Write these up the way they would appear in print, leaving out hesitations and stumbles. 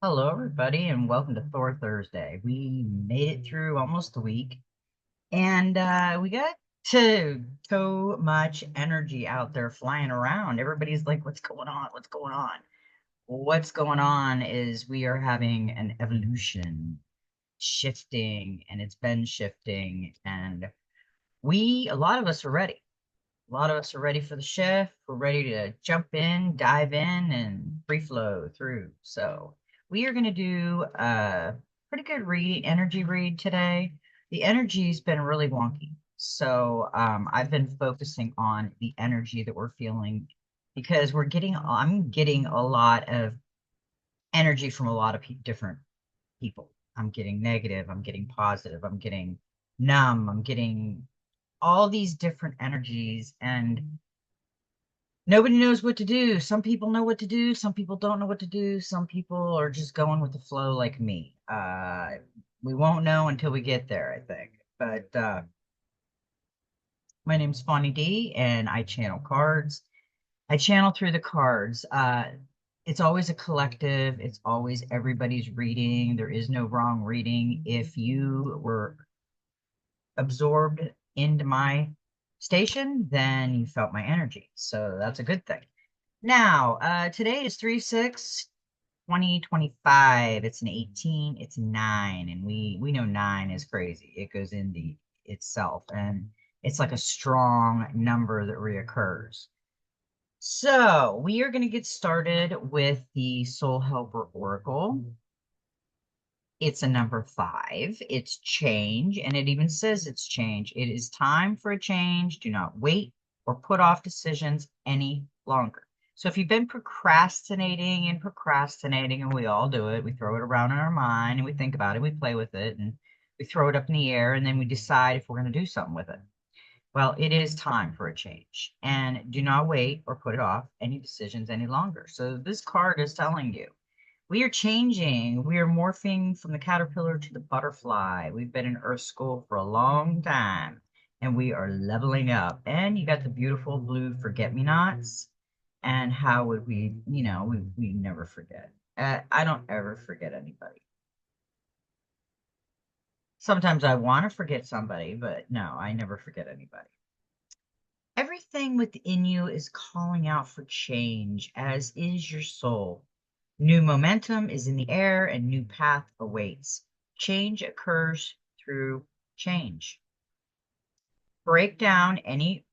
Hello, everybody, and welcome to Thor Thursday. We made it through almost a week, and we got to so much energy out there flying around. Everybody's like, "What's going on? What's going on?" What's going on is we are having an evolution, shifting, and it's been shifting, and a lot of us are ready. A lot of us are ready for the shift. We're ready to jump in, dive in, and free flow through. So we are going to do a pretty good energy read today. The energy's been really wonky. So I've been focusing on the energy that we're feeling because I'm getting a lot of energy from a lot of different people. I'm getting negative, I'm getting positive, I'm getting numb, I'm getting all these different energies, and nobody knows what to do. Some people know what to do. Some people don't know what to do. Some people are just going with the flow like me. We won't know until we get there, I think. But my name's Fonny D, and I channel cards. I channel through the cards. It's always a collective. It's always everybody's reading. There is no wrong reading. If you were absorbed into my station, then you felt my energy. So that's a good thing. Now, today is 3/6/2025. It's an 18, it's 9, and we know 9 is crazy. It goes into itself, and it's like a strong number that reoccurs. So, we are going to get started with the Soul Helper Oracle. It's a number 5. It's change, and it even says it's change. It is time for a change. Do not wait or put off decisions any longer. So if you've been procrastinating and procrastinating, and we all do it, we throw it around in our mind and we think about it, we play with it, and we throw it up in the air, and then we decide if we're going to do something with it. Well, it is time for a change, and do not wait or put it off any decisions any longer. So this card is telling you we are changing. We are morphing from the caterpillar to the butterfly. We've been in Earth School for a long time, and we are leveling up. And you got the beautiful blue forget-me-nots. And how would we never forget. I don't ever forget anybody. Sometimes I want to forget somebody, but no, I never forget anybody. Everything within you is calling out for change, as is your soul. New momentum is in the air and new path awaits. Change occurs through change. Break down any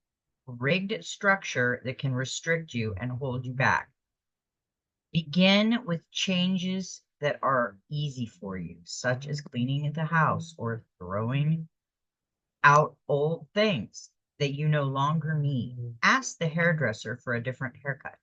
rigged structure that can restrict you and hold you back. Begin with changes that are easy for you, such as cleaning the house or throwing out old things that you no longer need. Ask the hairdresser for a different haircut,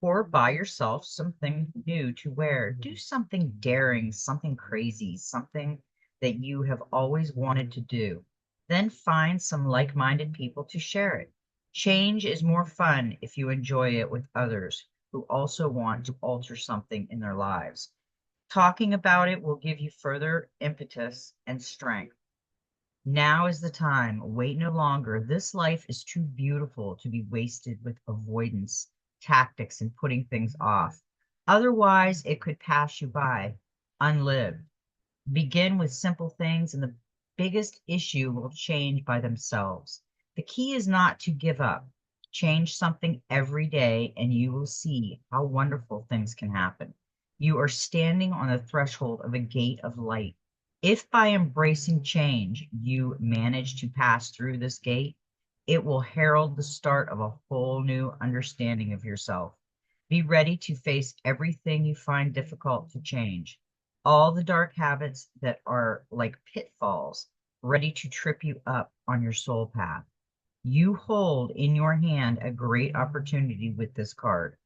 or buy yourself something new to wear. Do something daring, something crazy, something that you have always wanted to do. Then find some like-minded people to share it. Change is more fun if you enjoy it with others who also want to alter something in their lives. Talking about it will give you further impetus and strength. Now is the time. Wait no longer. This life is too beautiful to be wasted with avoidance tactics and putting things off. Otherwise, it could pass you by unlived. Begin with simple things, and the biggest issue will change by themselves. The key is not to give up. Change something every day, and you will see how wonderful things can happen. You are standing on the threshold of a gate of light. If by embracing change you manage to pass through this gate, it will herald the start of a whole new understanding of yourself. Be ready to face everything you find difficult to change, all the dark habits that are like pitfalls, ready to trip you up on your soul path. You hold in your hand a great opportunity with this card.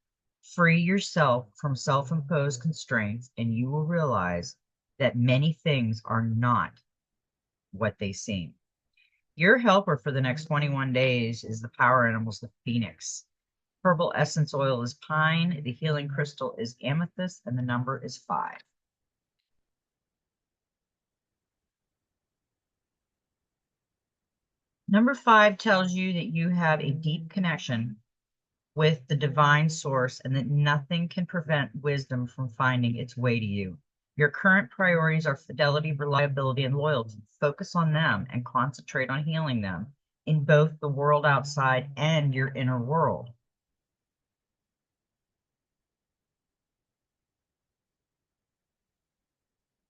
Free yourself from self-imposed constraints, and you will realize that many things are not what they seem. Your helper for the next 21 days is the power animals, the phoenix. Herbal essence oil is pine, the healing crystal is amethyst, and the number is 5. Number 5 tells you that you have a deep connection with the divine source and that nothing can prevent wisdom from finding its way to you. Your current priorities are fidelity, reliability, and loyalty. Focus on them and concentrate on healing them in both the world outside and your inner world.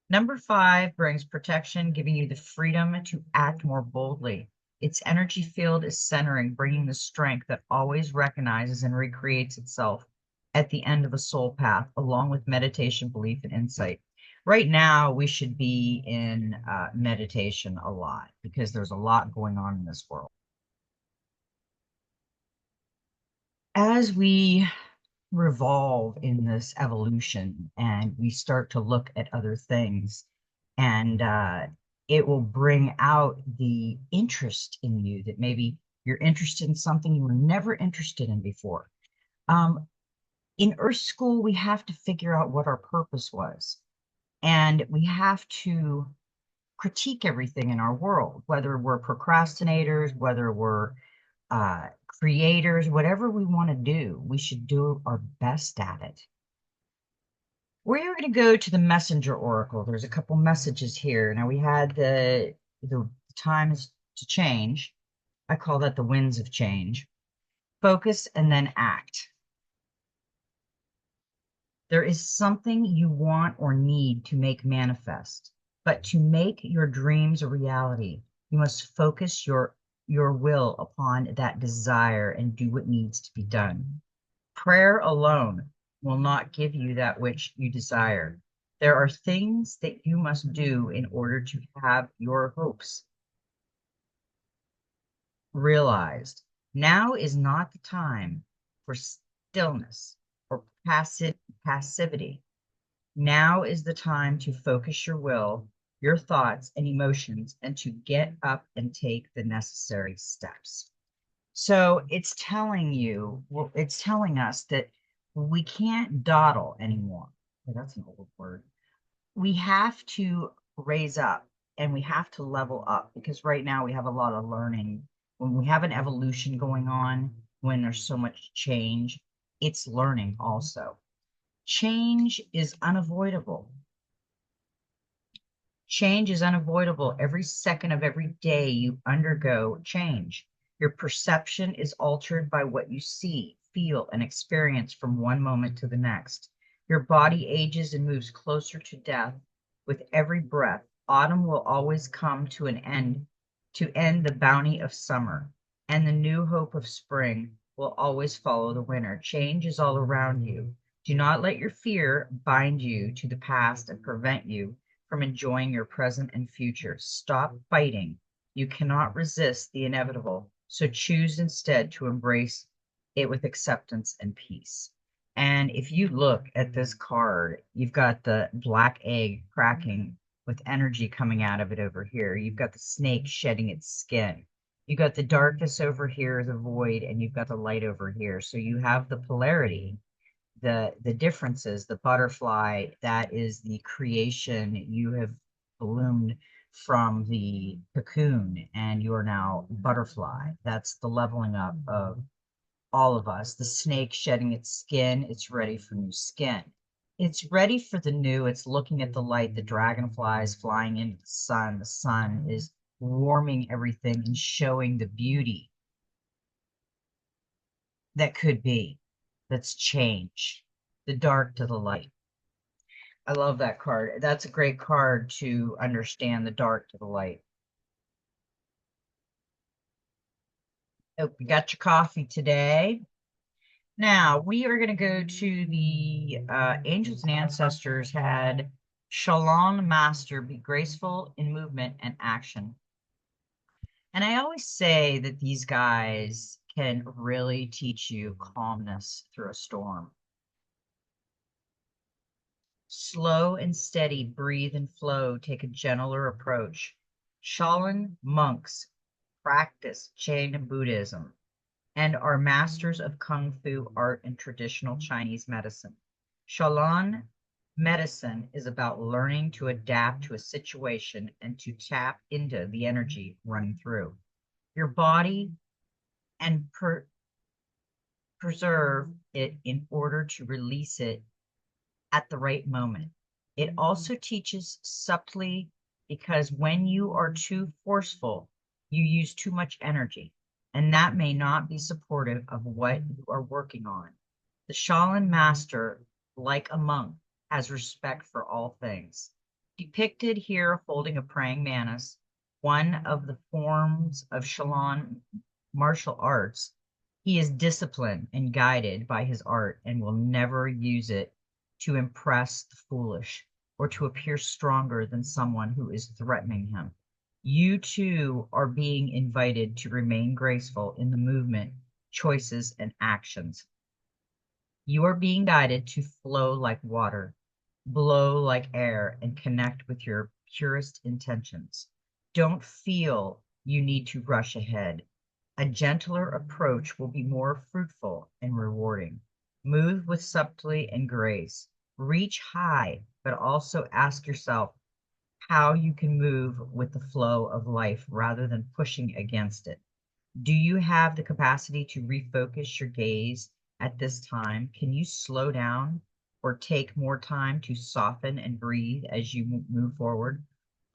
Number 5 brings protection, giving you the freedom to act more boldly. Its energy field is centering, bringing the strength that always recognizes and recreates itself at the end of a soul path, along with meditation, belief, and insight. Right now, we should be in meditation a lot because there's a lot going on in this world. As we revolve in this evolution and we start to look at other things, and it will bring out the interest in you that maybe you're interested in something you were never interested in before. In Earth School, we have to figure out what our purpose was, and we have to critique everything in our world, whether we're procrastinators, whether we're creators, whatever we want to do, we should do our best at it. We're going to go to the messenger oracle. There's a couple messages here. Now we had the times to change. I call that the winds of change. Focus and then act. There is something you want or need to make manifest, but to make your dreams a reality, you must focus your will upon that desire and do what needs to be done. Prayer alone will not give you that which you desire. There are things that you must do in order to have your hopes realized. Now is not the time for stillness or passivity. Now is the time to focus your will, your thoughts and emotions, and to get up and take the necessary steps. So it's telling you, well, it's telling us that we can't dawdle anymore. Oh, that's an old word. We have to raise up and we have to level up because right now we have a lot of learning. When we have an evolution going on, when there's so much change, it's learning also. Change is unavoidable. Change is unavoidable. Every second of every day you undergo change. Your perception is altered by what you see, feel, and experience from one moment to the next. Your body ages and moves closer to death with every breath. Autumn will always come to an end, to end the bounty of summer, and the new hope of spring will always follow the winter. Change is all around you. Do not let your fear bind you to the past and prevent you from enjoying your present and future. Stop fighting. You cannot resist the inevitable, so choose instead to embrace it with acceptance and peace. And if you look at this card, you've got the black egg cracking with energy coming out of it over here. You've got the snake shedding its skin. You've got the darkness over here, the void, and you've got the light over here. So you have the polarity, the differences. The butterfly, that is the creation. You have bloomed from the cocoon and you are now butterfly. That's the leveling up of all of us. The snake shedding its skin, it's ready for new skin. It's ready for the new. It's looking at the light. The dragonfly is flying into the sun. The sun is warming everything and showing the beauty that could be. That's change, the dark to the light. I love that card. That's a great card to understand the dark to the light. Hope you got your coffee today. Now we are going to go to the angels and ancestors had Shalom Master, be graceful in movement and action. And I always say that these guys can really teach you calmness through a storm. Slow and steady, breathe and flow, take a gentler approach. Shaolin monks practice Jain Buddhism and are masters of Kung Fu art and traditional Chinese medicine. Shaolin medicine is about learning to adapt to a situation and to tap into the energy running through your body and preserve it in order to release it at the right moment. It also teaches subtly because when you are too forceful, you use too much energy, and that may not be supportive of what you are working on. The Shaolin master, like a monk, has respect for all things. Depicted here holding a praying mantis, one of the forms of Shaolin martial arts, he is disciplined and guided by his art and will never use it to impress the foolish or to appear stronger than someone who is threatening him. You too are being invited to remain graceful in the movement, choices, and actions. You are being guided to flow like water, blow like air, and connect with your purest intentions. Don't feel you need to rush ahead. A gentler approach will be more fruitful and rewarding. Move with subtlety and grace. Reach high, but also ask yourself how you can move with the flow of life rather than pushing against it. Do you have the capacity to refocus your gaze at this time? Can you slow down or take more time to soften and breathe as you move forward?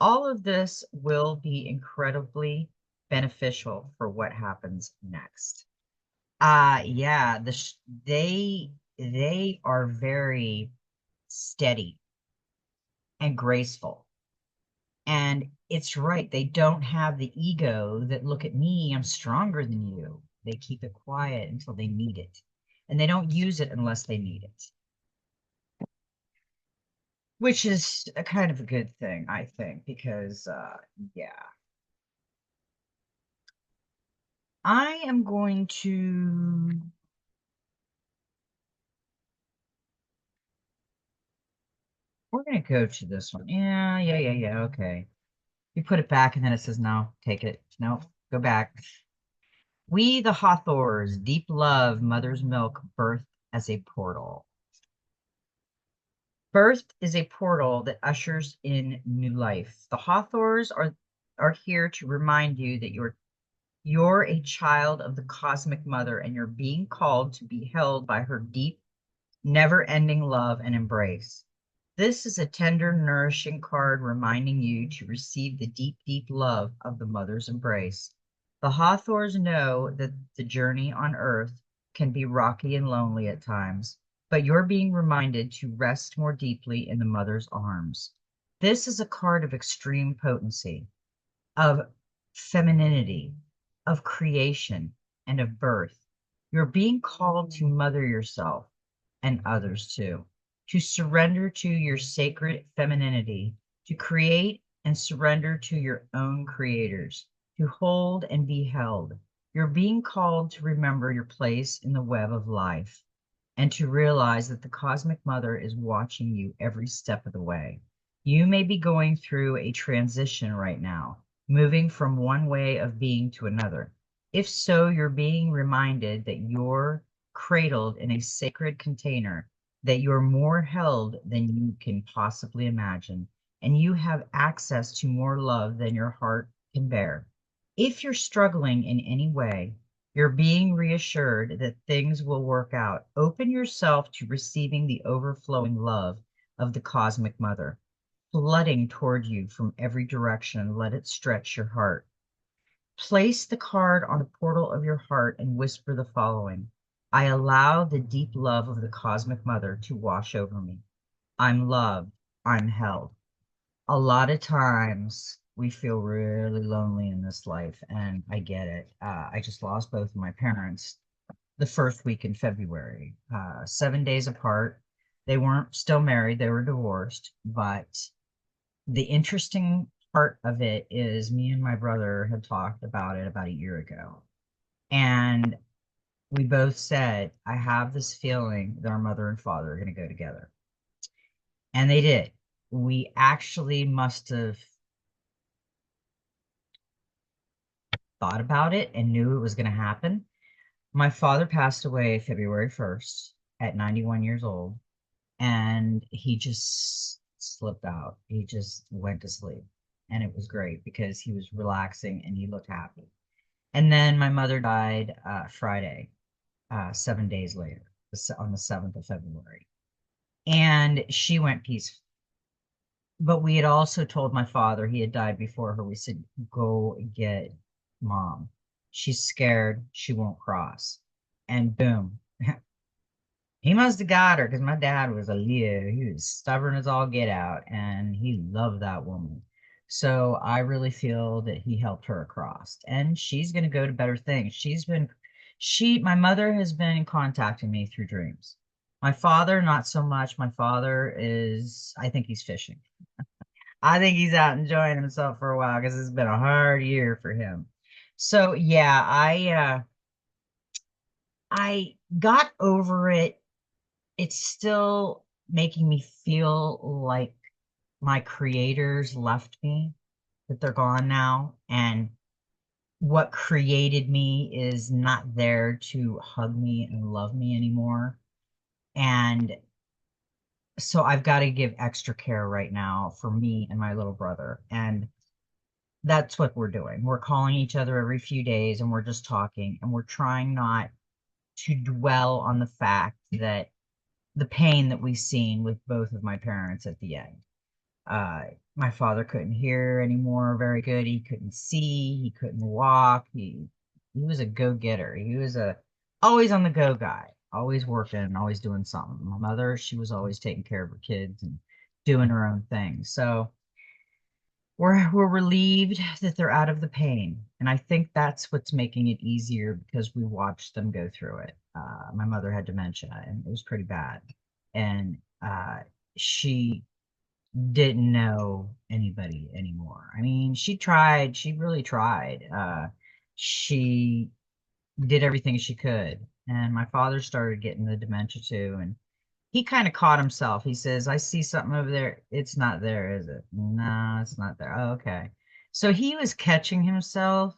All of this will be incredibly beneficial for what happens next. Yeah, they are very steady and graceful. And it's right. They don't have the ego that look at me, I'm stronger than you. They keep it quiet until they need it. And they don't use it unless they need it, which is a kind of a good thing, I think, because, yeah. I am going to, we're going to go to this one. Yeah. Okay. You put it back and then it says, no, take it. No, go back. We, the Hawthorns, deep love, mother's milk, birth as a portal. Birth is a portal that ushers in new life. The Hawthorns are here to remind you that you're a child of the cosmic mother and you're being called to be held by her deep, never-ending love and embrace. This is a tender, nourishing card reminding you to receive the deep, deep love of the mother's embrace. The Hawthorns know that the journey on earth can be rocky and lonely at times, but you're being reminded to rest more deeply in the mother's arms. This is a card of extreme potency, of femininity, of creation, and of birth. You're being called to mother yourself and others too, to surrender to your sacred femininity, to create and surrender to your own creators, to hold and be held. You're being called to remember your place in the web of life and to realize that the cosmic mother is watching you every step of the way. You may be going through a transition right now, moving from one way of being to another. If so, you're being reminded that you're cradled in a sacred container, that you're more held than you can possibly imagine, and you have access to more love than your heart can bear. If you're struggling in any way, you're being reassured that things will work out. Open yourself to receiving the overflowing love of the cosmic mother, flooding toward you from every direction. Let it stretch your heart. Place the card on the portal of your heart and whisper the following: I allow the deep love of the cosmic mother to wash over me. I'm loved. I'm held. A lot of times we feel really lonely in this life, and I get it. I just lost both of my parents the first week in February, 7 days apart. They weren't still married, they were divorced. But the interesting part of it is me and my brother had talked about it about a year ago. And we both said, I have this feeling that our mother and father are going to go together. And they did. We actually must have thought about it and knew it was going to happen. My father passed away February 1st at 91 years old, and he just slipped out. He just went to sleep. And it was great because he was relaxing and he looked happy. And then my mother died Friday. 7 days later, on the 7th of February. And she went peaceful. But we had also told my father, he had died before her. We said, go get mom. She's scared. She won't cross. And boom, he must have got her because my dad was a Leo. He was stubborn as all get out, and he loved that woman. So I really feel that he helped her across, and she's going to go to better things. My mother has been contacting me through dreams. My father, not so much. My father is, I think he's fishing. I think he's out enjoying himself for a while because it's been a hard year for him. So yeah, I got over it. It's still making me feel like my creators left me, that they're gone now, and what created me is not there to hug me and love me anymore. And so I've got to give extra care right now for me and my little brother. And that's what we're doing. We're calling each other every few days and we're just talking and we're trying not to dwell on the fact that the pain that we've seen with both of my parents at the end. Uh, my father couldn't hear anymore very good. He couldn't see. He couldn't walk. He was a go-getter. He was a always on the go guy, always working, always doing something. My mother, she was always taking care of her kids and doing her own thing. So we're relieved that they're out of the pain, and I think that's what's making it easier because we watched them go through it. My mother had dementia, and it was pretty bad, and she didn't know anybody anymore. I mean, she tried, she really tried. She did everything she could. And my father started getting the dementia too. And he kind of caught himself. He says, I see something over there. It's not there, is it? No, it's not there. Oh, okay. So he was catching himself,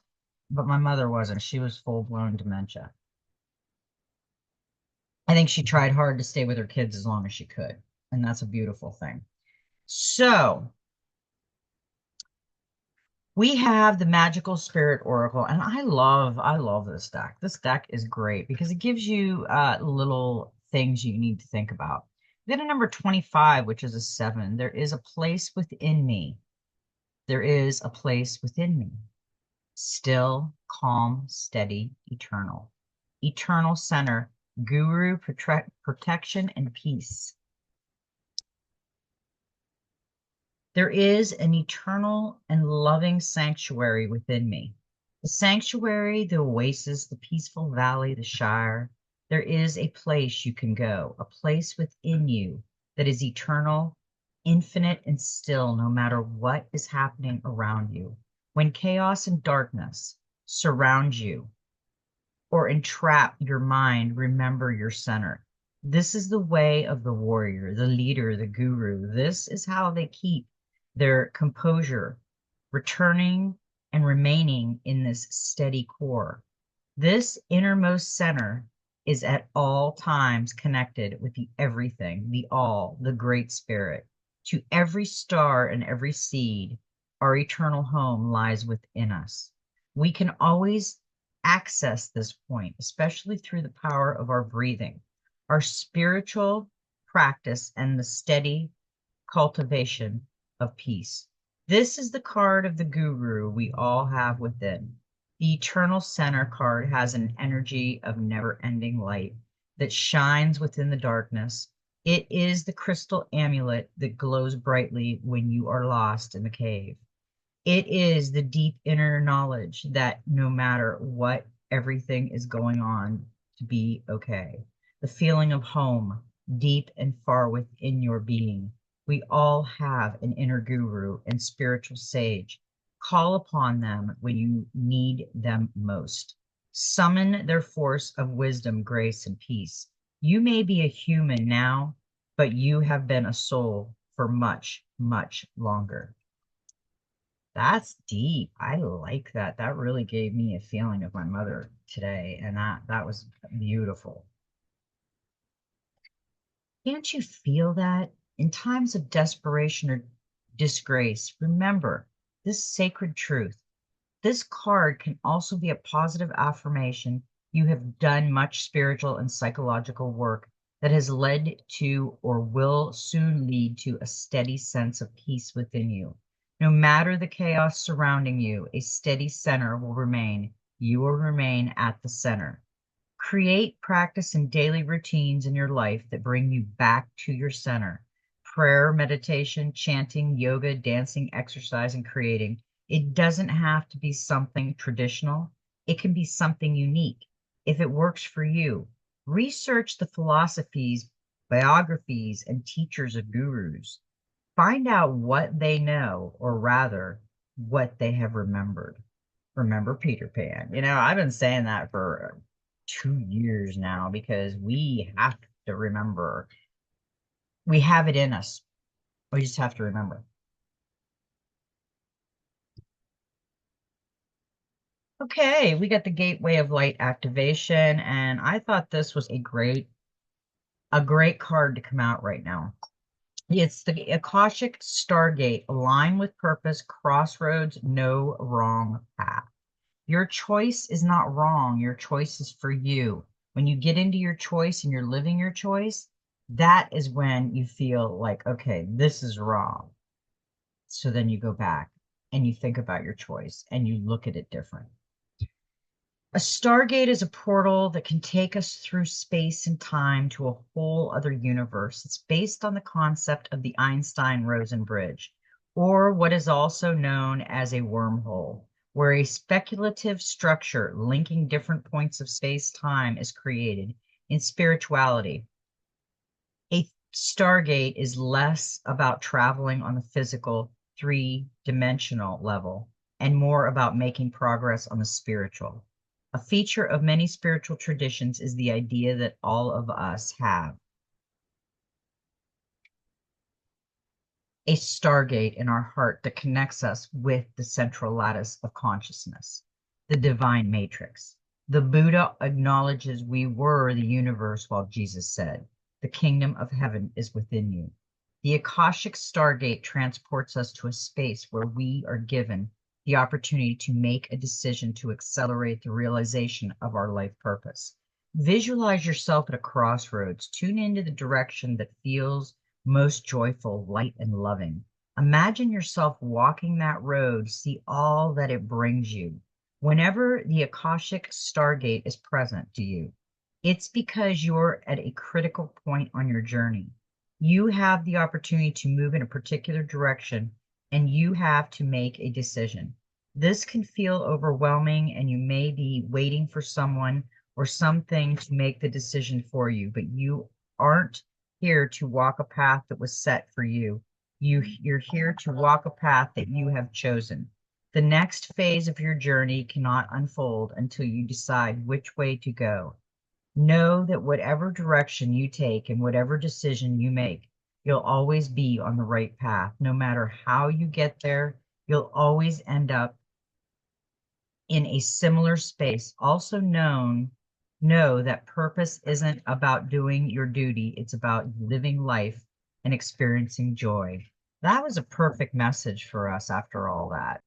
but my mother wasn't. She was full blown dementia. I think she tried hard to stay with her kids as long as she could. And that's a beautiful thing. So we have the Magical Spirit Oracle, and I love this deck. This deck is great because it gives you little things you need to think about. Then a number 25, which is a 7. There is a place within me. There is a place within me. Still, calm, steady, eternal. Eternal center, guru, protection, and peace. There is an eternal and loving sanctuary within me. The sanctuary, the oasis, the peaceful valley, the shire. There is a place you can go, a place within you that is eternal, infinite, and still, no matter what is happening around you. When chaos and darkness surround you, or entrap your mind, remember your center. This is the way of the warrior, the leader, the guru. This is how they keep their composure, returning and remaining in this steady core. This innermost center is at all times connected with the everything, the all, the great spirit. To every star and every seed, our eternal home lies within us. We can always access this point, especially through the power of our breathing, our spiritual practice, and the steady cultivation of peace. This is the card of the guru we all have within. The eternal center card has an energy of never ending light that shines within the darkness. It is the crystal amulet that glows brightly when you are lost in the cave. It is the deep inner knowledge that no matter what, everything is going on to be okay. The feeling of home, deep and far within your being. We all have an inner guru and spiritual sage. Call upon them when you need them most. Summon their force of wisdom, grace, and peace. You may be a human now, but you have been a soul for much, much longer. That's deep. I like that. That really gave me a feeling of my mother today, and that was beautiful. Can't you feel that? In times of desperation or disgrace, remember this sacred truth. This card can also be a positive affirmation You have done much spiritual and psychological work that has led to or will soon lead to a steady sense of peace within you. No matter the chaos surrounding you, a steady center will remain. You will remain at the center. Create practice and daily routines in your life that bring you back to your center. Prayer, meditation, chanting, yoga, dancing, exercise, and creating. It doesn't have to be something traditional. It can be something unique. If it works for you, research the philosophies, biographies, and teachers of gurus. Find out what they know, or rather, what they have remembered. Remember Peter Pan. I've been saying that for 2 years now because we have to remember. We have it in us. We just have to remember. Okay, we got the Gateway of Light activation, and I thought this was a great card to come out right now. It's the Akashic Stargate, align with purpose, crossroads, no wrong path. Your choice is not wrong. Your choice is for you. When you get into your choice and you're living your choice, that is when you feel like, okay, this is wrong. So then you go back and you think about your choice and you look at it different. A stargate is a portal that can take us through space and time to a whole other universe. It's based on the concept of the Einstein-Rosen bridge, or what is also known as a wormhole, where a speculative structure linking different points of space-time is created. In spirituality, a stargate is less about traveling on the physical, three-dimensional level and more about making progress on the spiritual. A feature of many spiritual traditions is the idea that all of us have a stargate in our heart that connects us with the central lattice of consciousness, the divine matrix. The Buddha acknowledges we were the universe while Jesus said, "The kingdom of heaven is within you." The Akashic Stargate transports us to a space where we are given the opportunity to make a decision to accelerate the realization of our life purpose. Visualize yourself at a crossroads. Tune into the direction that feels most joyful, light, and loving. Imagine yourself walking that road. See all that it brings you. Whenever the Akashic Stargate is present to you, it's because you're at a critical point on your journey. You have the opportunity to move in a particular direction and you have to make a decision. This can feel overwhelming and you may be waiting for someone or something to make the decision for you, but you aren't here to walk a path that was set for you. You're here to walk a path that you have chosen. The next phase of your journey cannot unfold until you decide which way to go. Know that whatever direction you take and whatever decision you make, you'll always be on the right path. No matter how you get there, you'll always end up in a similar space. Also know that purpose isn't about doing your duty, it's about living life and experiencing joy. That was a perfect message for us after all that.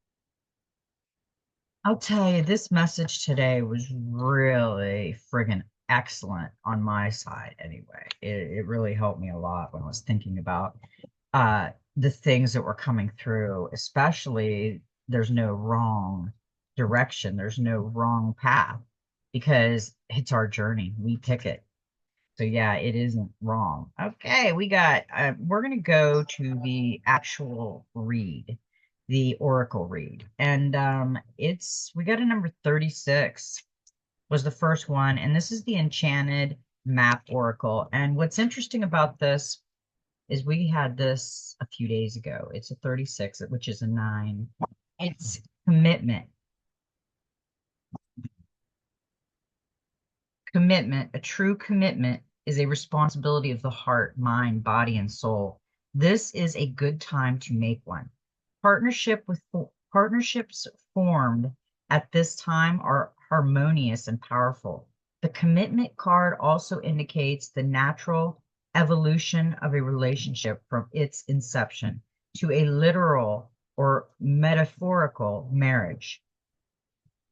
I'll tell you, this message today was really friggin' excellent on my side anyway. It really helped me a lot when I was thinking about the things that were coming through, especially there's no wrong direction, there's no wrong path because it's our journey. We pick it. So yeah, it isn't wrong. Okay, we're going to go to the actual read, the Oracle read. And we got a number 36 was the first one. And this is the Enchanted Map Oracle. And what's interesting about this is we had this a few days ago. It's a 36, which is a 9. It's commitment. Commitment, a true commitment, is a responsibility of the heart, mind, body, and soul. This is a good time to make one. Partnerships formed at this time are harmonious and powerful. The commitment card also indicates the natural evolution of a relationship from its inception to a literal or metaphorical marriage.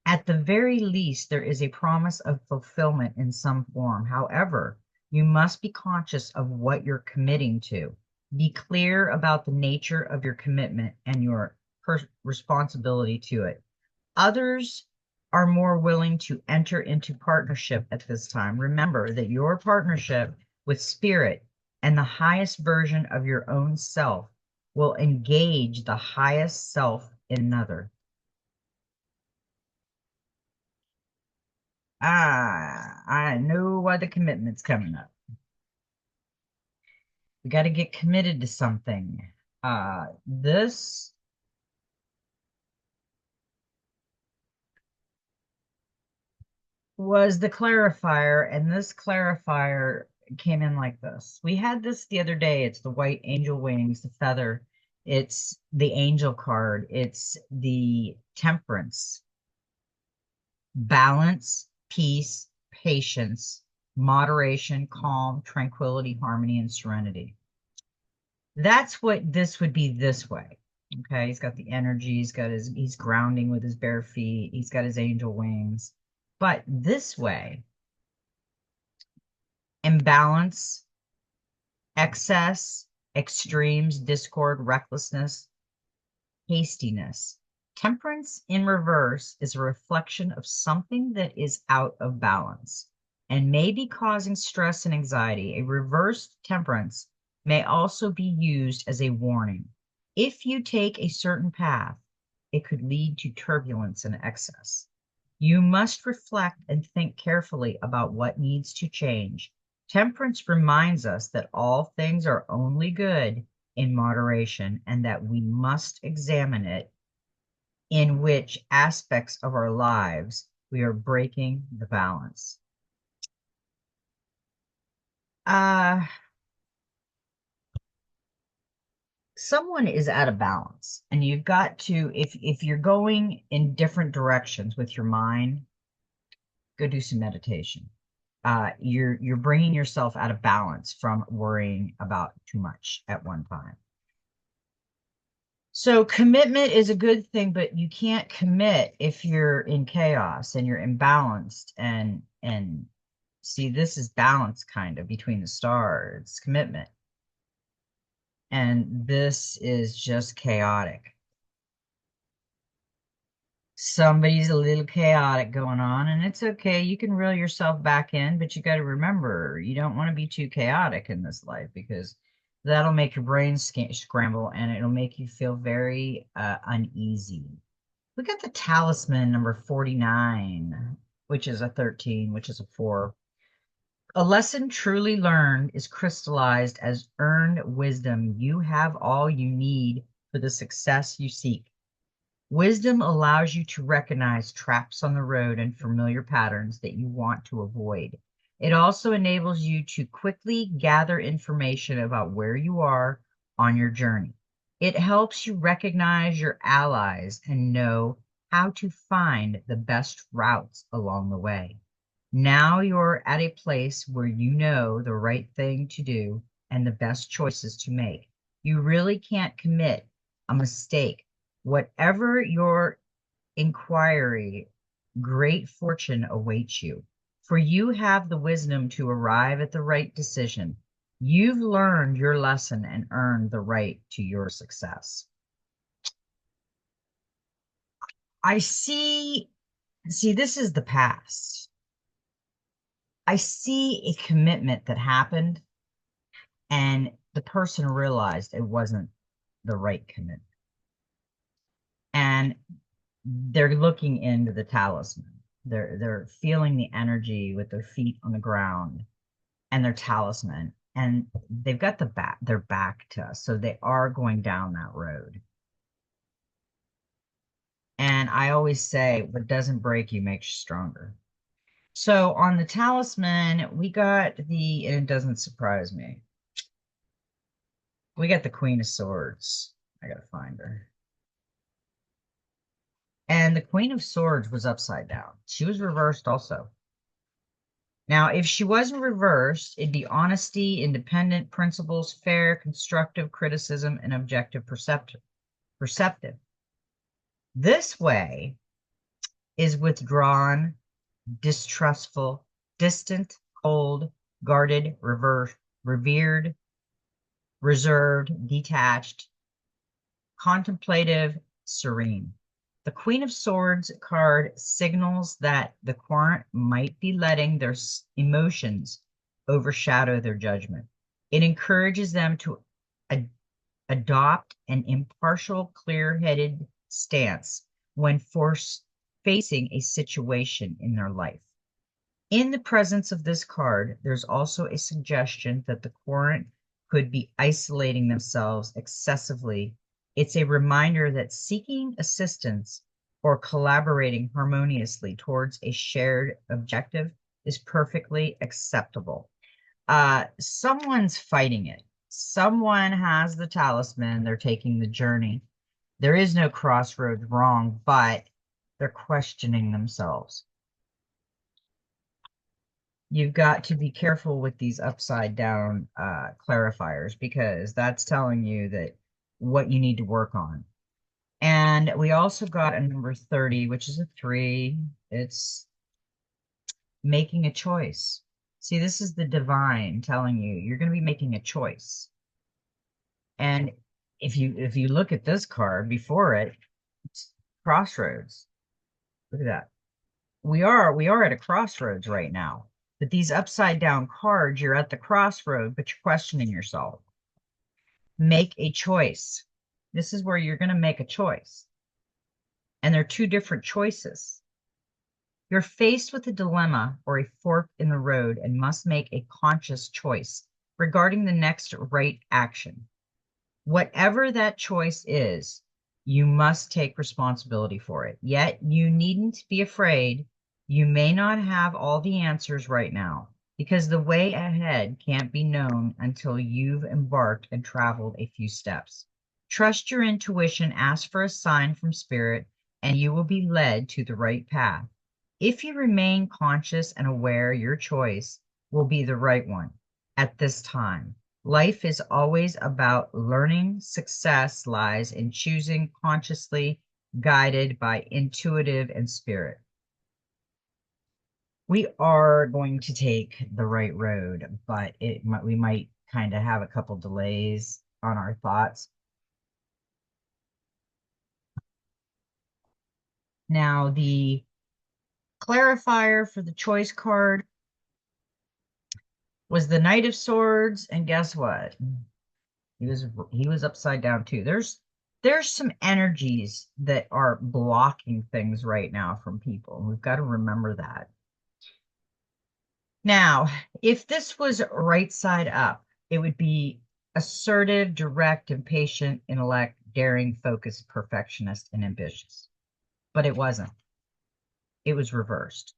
At the very least, there is a promise of fulfillment in some form. However, you must be conscious of what you're committing to. Be clear about the nature of your commitment and your responsibility to it. Others are more willing to enter into partnership at this time. Remember that your partnership with spirit and the highest version of your own self will engage the highest self in another. I know why the commitment's coming up. We got to get committed to something. This was the clarifier, and this clarifier came in like this. We had this the other day. It's the white angel wings, the feather. It's the angel card. It's the temperance, balance, peace, patience, moderation, calm, tranquility, harmony, and serenity. That's what this would be this way. Okay, he's got the energy, he's grounding with his bare feet, he's got his angel wings. But this way, imbalance, excess, extremes, discord, recklessness, hastiness. Temperance in reverse is a reflection of something that is out of balance and may be causing stress and anxiety. A reversed temperance may also be used as a warning. If you take a certain path, it could lead to turbulence and excess. You must reflect and think carefully about what needs to change. Temperance reminds us that all things are only good in moderation and that we must examine it in which aspects of our lives we are breaking the balance. Someone is out of balance, and you've got to, if you're going in different directions with your mind, go do some meditation. You're bringing yourself out of balance from worrying about too much at one time. So commitment is a good thing, but you can't commit if you're in chaos and you're imbalanced and see, this is balance kind of between the stars, commitment. And this is just chaotic. Somebody's a little chaotic going on, and it's okay. You can reel yourself back in, but you got to remember, you don't want to be too chaotic in this life because that'll make your brain scramble and it'll make you feel very uneasy. We got the talisman number 49, which is a 13, which is a 4. A lesson truly learned is crystallized as earned wisdom. You have all you need for the success you seek. Wisdom allows you to recognize traps on the road and familiar patterns that you want to avoid. It also enables you to quickly gather information about where you are on your journey. It helps you recognize your allies and know how to find the best routes along the way. Now you're at a place where you know the right thing to do and the best choices to make. You really can't commit a mistake. Whatever your inquiry, great fortune awaits you, for you have the wisdom to arrive at the right decision. You've learned your lesson and earned the right to your success. I see, this is the past. I see a commitment that happened and the person realized it wasn't the right commitment. And they're looking into the talisman. They're feeling the energy with their feet on the ground and their talisman. And they've got their back to us. So they are going down that road. And I always say, what doesn't break you makes you stronger. So on the talisman, we got and it doesn't surprise me. We got the Queen of Swords. I gotta find her. And the Queen of Swords was upside down. She was reversed also. Now, if she wasn't reversed, it'd be honesty, independent principles, fair, constructive criticism, and objective perceptive. This way, is withdrawn, distrustful, distant, cold, guarded, revered, reserved, detached, contemplative, serene. The Queen of Swords card signals that the current might be letting their emotions overshadow their judgment. It encourages them to ad adopt an impartial, clear-headed stance when facing a situation in their life. In the presence of this card, there's also a suggestion that the current could be isolating themselves excessively. It's a reminder that seeking assistance or collaborating harmoniously towards a shared objective is perfectly acceptable. Someone's fighting it. Someone has the talisman. They're taking the journey. There is no crossroads wrong, but they're questioning themselves. You've got to be careful with these upside down clarifiers, because that's telling you that what you need to work on. And we also got a number 30, which is a 3. It's making a choice. See, this is the divine telling you you're going to be making a choice. And if you look at this card before it, it's crossroads. Look at that. We are at a crossroads right now. But these upside down cards, you're at the crossroad, but you're questioning yourself. Make a choice. This is where you're going to make a choice. And there are two different choices. You're faced with a dilemma or a fork in the road and must make a conscious choice regarding the next right action. Whatever that choice is, you must take responsibility for it. Yet you needn't be afraid. You may not have all the answers right now, because the way ahead can't be known until you've embarked and traveled a few steps. Trust your intuition, ask for a sign from spirit, and you will be led to the right path. If you remain conscious and aware, your choice will be the right one at this time. Life is always about learning. Success lies in choosing consciously, guided by intuitive and spirit. We are going to take the right road, but we might kind of have a couple delays on our thoughts. Now, the clarifier for the choice card was the Knight of Swords, and guess what? He was upside down too. There's some energies that are blocking things right now from people. We've got to remember that. Now, if this was right side up, it would be assertive, direct, impatient, intellect, daring, focused, perfectionist, and ambitious. But it wasn't. It was reversed.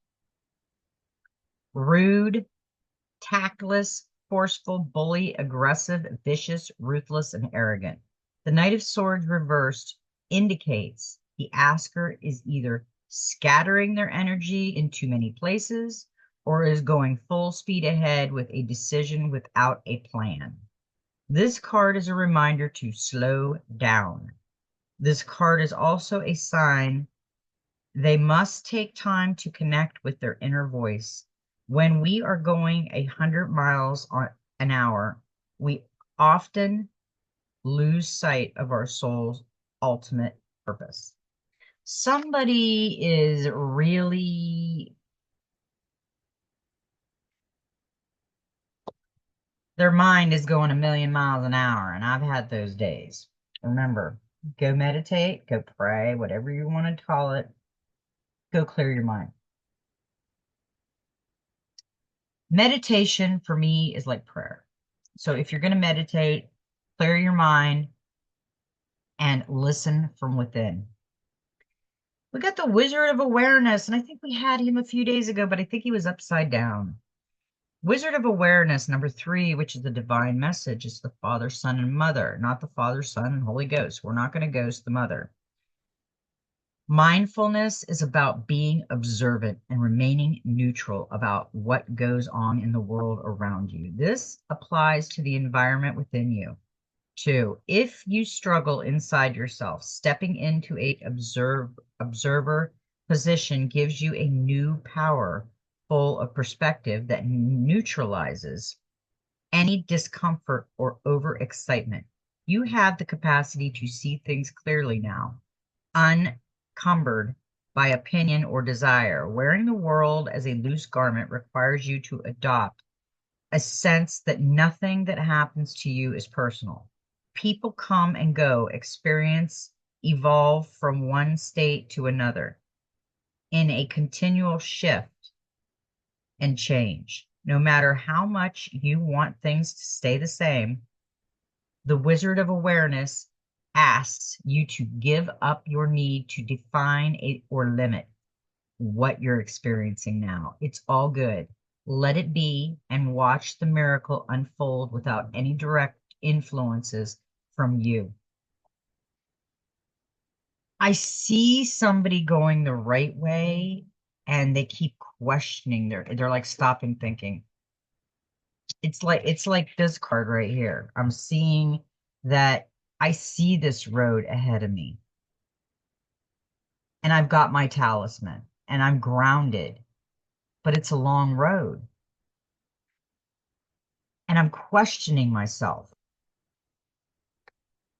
Rude, tactless, forceful, bully, aggressive, vicious, ruthless, and arrogant. The Knight of Swords reversed indicates the asker is either scattering their energy in too many places or is going full speed ahead with a decision without a plan. This card is a reminder to slow down. This card is also a sign they must take time to connect with their inner voice. When we are going 100 miles an hour, we often lose sight of our soul's ultimate purpose. Somebody is really, their mind is going 1,000,000 miles an hour, and I've had those days. Remember, go meditate, go pray, whatever you want to call it. Go clear your mind. Meditation for me is like prayer. So if you're going to meditate, clear your mind and listen from within. We got the Wizard of Awareness, and I think we had him a few days ago, but I think he was upside down. Wizard of Awareness, number 3, which is the divine message, is the Father, Son, and Mother, not the Father, Son, and Holy Ghost. We're not going to ghost the Mother. Mindfulness is about being observant and remaining neutral about what goes on in the world around you. This applies to the environment within you, too. If you struggle inside yourself, stepping into a observer position gives you a new power full of perspective that neutralizes any discomfort or overexcitement. You have the capacity to see things clearly now, uncumbered by opinion or desire. Wearing the world as a loose garment requires you to adopt a sense that nothing that happens to you is personal. People come and go, experience evolve from one state to another in a continual shift and change. No matter how much you want things to stay the same, the Wizard of Awareness asks you to give up your need to define it or limit what you're experiencing now. It's all good. Let it be and watch the miracle unfold without any direct influences from you. I see somebody going the right way and they keep questioning. They're like stopping thinking. It's like this card right here. I'm seeing that I see this road ahead of me. And I've got my talisman and I'm grounded, but it's a long road. And I'm questioning myself.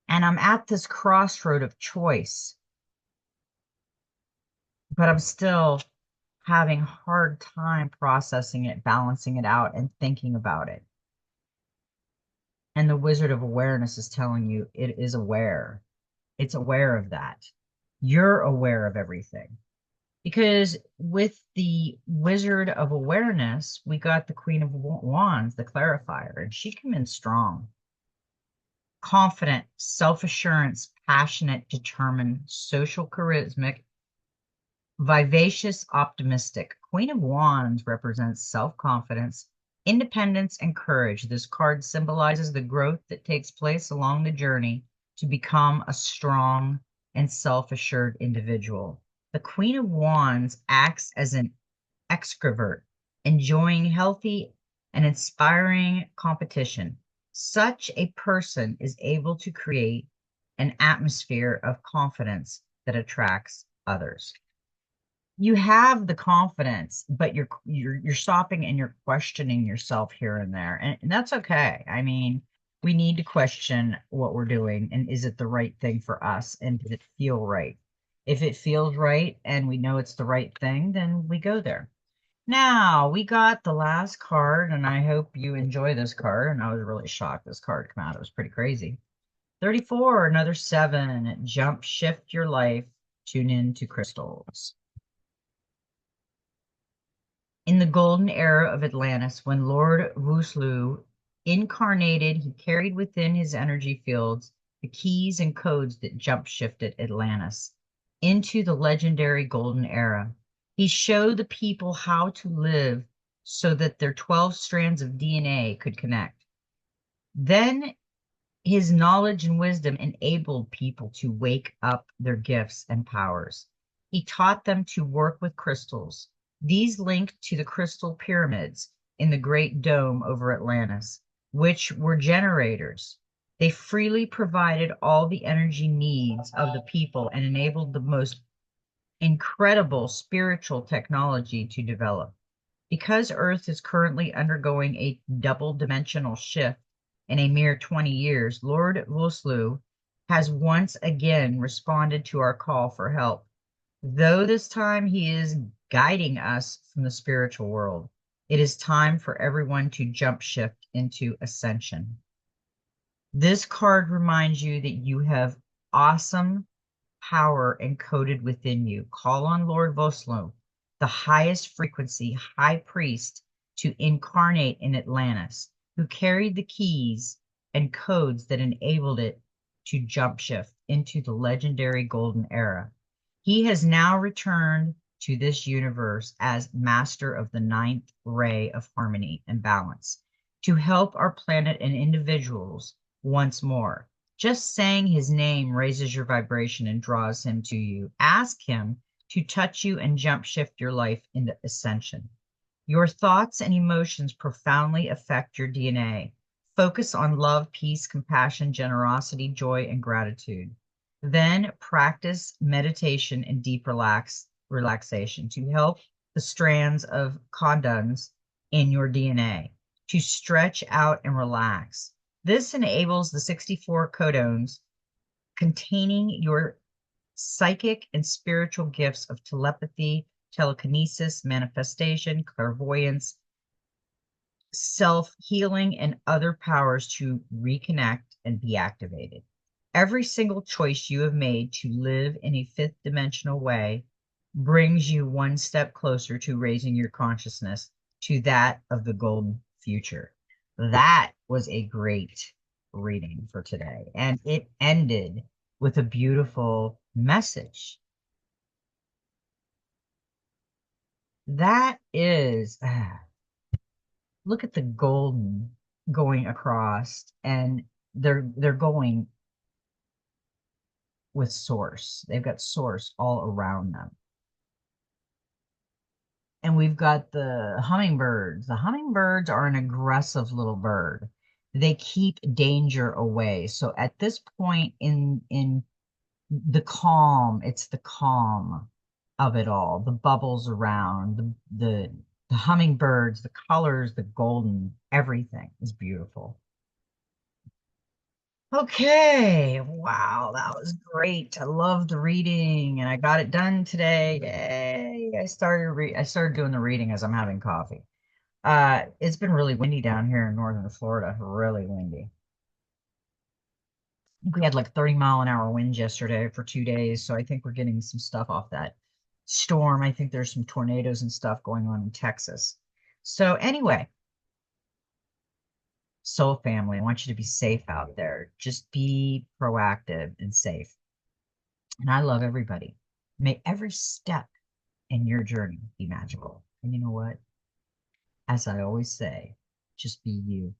And I'm at this crossroad of choice, but I'm still having hard time processing it, balancing it out, and thinking about it. And the Wizard of Awareness is telling you it is aware. It's aware of that. You're aware of everything. Because with the Wizard of Awareness, we got the Queen of Wands, the clarifier, and she came in strong. Confident, self-assurance, passionate, determined, social, charismatic, vivacious, optimistic. Queen of Wands represents self-confidence, independence, and courage. This card symbolizes the growth that takes place along the journey to become a strong and self-assured individual. The Queen of Wands acts as an extrovert, enjoying healthy and inspiring competition. Such a person is able to create an atmosphere of confidence that attracts others. You have the confidence, but you're stopping and you're questioning yourself here and there, and that's okay. I mean, we need to question what we're doing, and is it the right thing for us, and does it feel right? If it feels right and we know it's the right thing, then we go there. Now we got the last card, and I hope you enjoy this card. And I was really shocked this card came out. It was pretty crazy. 34, another 7. Jump, shift your life, tune in to crystals. In the golden era of Atlantis, when Lord Vuslu incarnated, he carried within his energy fields the keys and codes that jump shifted Atlantis into the legendary golden era. He showed the people how to live so that their 12 strands of DNA could connect. Then his knowledge and wisdom enabled people to wake up their gifts and powers. He taught them to work with crystals. These linked to the crystal pyramids in the Great Dome over Atlantis, which were generators. They freely provided all the energy needs of the people and enabled the most incredible spiritual technology to develop. Because Earth is currently undergoing a double-dimensional shift in a mere 20 years, Lord Voslu has once again responded to our call for help. Though this time he is guiding us from the spiritual world, it is time for everyone to jump shift into ascension. This card reminds you that you have awesome power encoded within you. Call on Lord Voslu, the highest frequency high priest, to incarnate in Atlantis, who carried the keys and codes that enabled it to jump shift into the legendary golden era. He has now returned to this universe as master of the ninth ray of harmony and balance to help our planet and individuals once more. Just saying his name raises your vibration and draws him to you. Ask him to touch you and jump shift your life into ascension. Your thoughts and emotions profoundly affect your DNA. Focus on love, peace, compassion, generosity, joy, and gratitude. Then practice meditation and deep relax relaxation to help the strands of codons in your DNA to stretch out and relax. This enables the 64 codons containing your psychic and spiritual gifts of telepathy, telekinesis, manifestation, clairvoyance, self healing, and other powers to reconnect and be activated. Every single choice you have made to live in a fifth dimensional way brings you one step closer to raising your consciousness to that of the golden future. That was a great reading for today. And it ended with a beautiful message. That is, look at the golden going across, and they're going with source. They've got source all around them. And we've got the hummingbirds. The hummingbirds are an aggressive little bird. They keep danger away. So at this point in the calm, it's the calm of it all. The bubbles around, the hummingbirds, the colors, the golden, everything is beautiful. Okay, wow, that was great. I loved the reading and I got it done today. Yay. I started doing the reading as I'm having coffee. It's been really windy down here in northern Florida, really windy. We had like 30-mile-an-hour winds yesterday for 2 days, so I think we're getting some stuff off that storm. I think there's some tornadoes and stuff going on in Texas. So anyway, soul family, I want you to be safe out there. Just be proactive and safe. And I love everybody. May every step in your journey be magical. And you know what? As I always say, just be you.